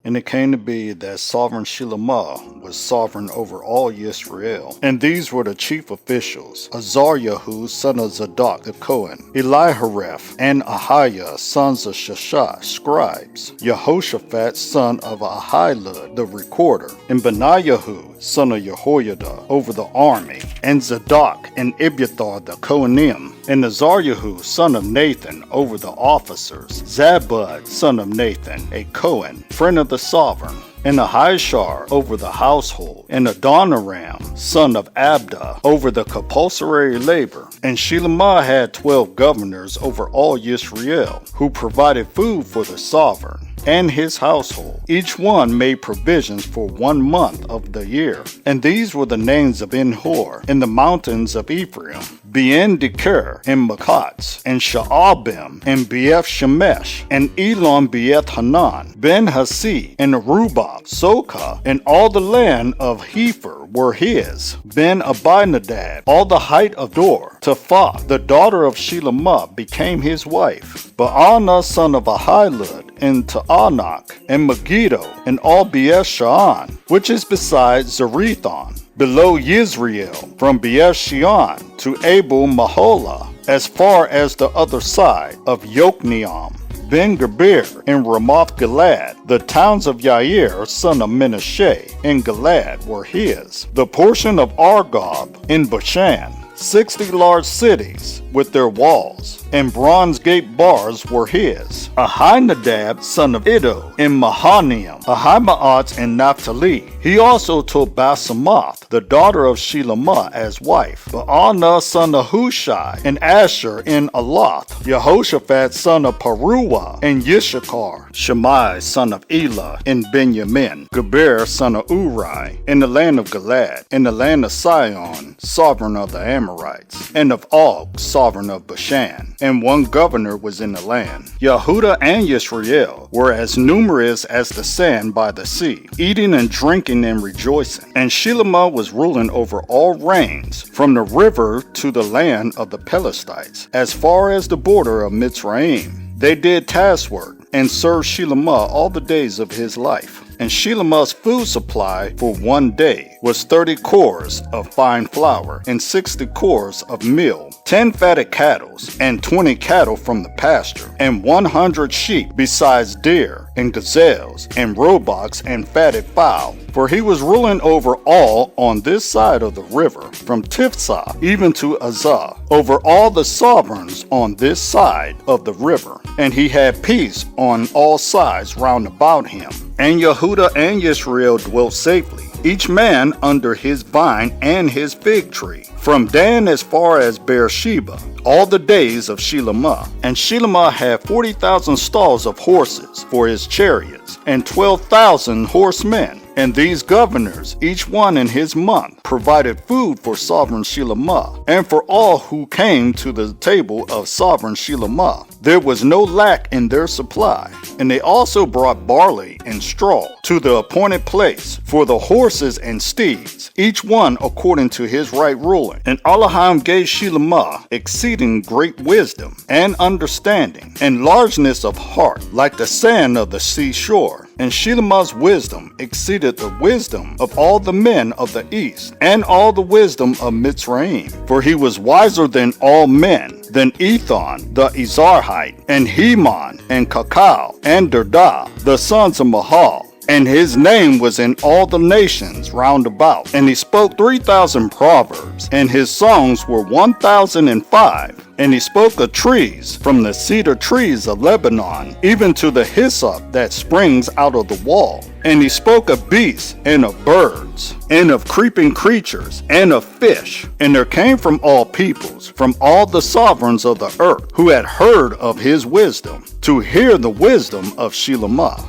And it came to be that sovereign Shelemah was sovereign over all Yisrael. And these were the chief officials: Azaryahu, son of Zadok the Cohen, Elihareph and Ahiah, sons of Shashak, scribes, Yehoshaphat, son of Ahilud, the recorder, and Benaiahu, son of Jehoiada, over the army, and Zadok and Abiathar the Kohanim, and Azaryahu, son of Nathan, over the officers, Zabud, son of Nathan, a Cohen, friend of the sovereign, and Ahishar over the household, and Adoniram, son of Abda, over the compulsory labor. And Shelemah had 12 governors over all Yisrael, who provided food for the sovereign and his household. Each one made provisions for 1 month of the year. And these were the names of En-hor in the mountains of Ephraim: Bein-Deker, and Makatz, and Sha'abim, and Beth-Shemesh, and Elon Beth-Hanan, Ben-Hasi, and Arubah, Sokah, and all the land of Hepher were his. Ben-Abinadab, all the height of Dor. Taphah, the daughter of Shelemah, became his wife. Baanah, son of Ahilud, and Ta'anak, and Megiddo, and all Beeth-Shaan, which is beside Zerethon, below Yisrael, from Beeth-Shean to Abel Maholah, as far as the other side of Yokneam, Ben-Geber, and Ramoth Gilead. The towns of Yair, son of Menashe, in Gilead were his. The portion of Argob in Bashan, 60 large cities with their walls, and bronze gate bars were his. Ahinadab, son of Iddo, in Mahanaim, Ahimaaz, and Naphtali. He also took Basemoth, the daughter of Shelemah, as wife. Baanah, son of Hushai, and Asher in Aloth. Jehoshaphat, son of Paruah, and Yishakar. Shemai, son of Elah, in Benjamin. Geber, son of Uri, in the land of Gilead, in the land of Sion, sovereign of the Amorites, and of Og, sovereign of Bashan. And 1 governor was in the land. Yehudah and Yisrael were as numerous as the sand by the sea, eating and drinking and rejoicing. And Shelemah was ruling over all reigns, from the river to the land of the Pelethites, as far as the border of Mitzrayim. They did task work and served Shelemah all the days of his life. And Shelemah's food supply for 1 day was 30 cores of fine flour and 60 cores of meal, 10 fatted cattle, and 20 cattle from the pasture, and 100 sheep, besides deer and gazelles and roebucks and fatted fowl. For he was ruling over all on this side of the river, from Tifsah even to Azah, over all the sovereigns on this side of the river. And he had peace on all sides round about him. And Yehudah and Yisrael dwelt safely, each man under his vine and his fig tree, from Dan as far as Beersheba, all the days of Shelemah. And Shelemah had 40,000 stalls of horses for his chariots, and 12,000 horsemen. And these governors, each one in his month, provided food for sovereign Shelemah, and for all who came to the table of sovereign Shelemah. There was no lack in their supply. And they also brought barley and straw to the appointed place for the horses and steeds, each one according to his right ruling. And Elohim gave Shelemah exceeding great wisdom and understanding, and largeness of heart, like the sand of the seashore. And Shelemah's wisdom exceeded the wisdom of all the men of the east, and all the wisdom of Mitzrayim. For he was wiser than all men, than Ethan the Ezrahite, and Heman, and Kakal, and Derdah, the sons of Mahal. And his name was in all the nations round about. And he spoke 3,000 proverbs, and his songs were 1,005. And he spoke of trees, from the cedar trees of Lebanon, even to the hyssop that springs out of the wall. And he spoke of beasts, and of birds, and of creeping creatures, and of fish. And there came from all peoples, from all the sovereigns of the earth, who had heard of his wisdom, to hear the wisdom of Shelemah.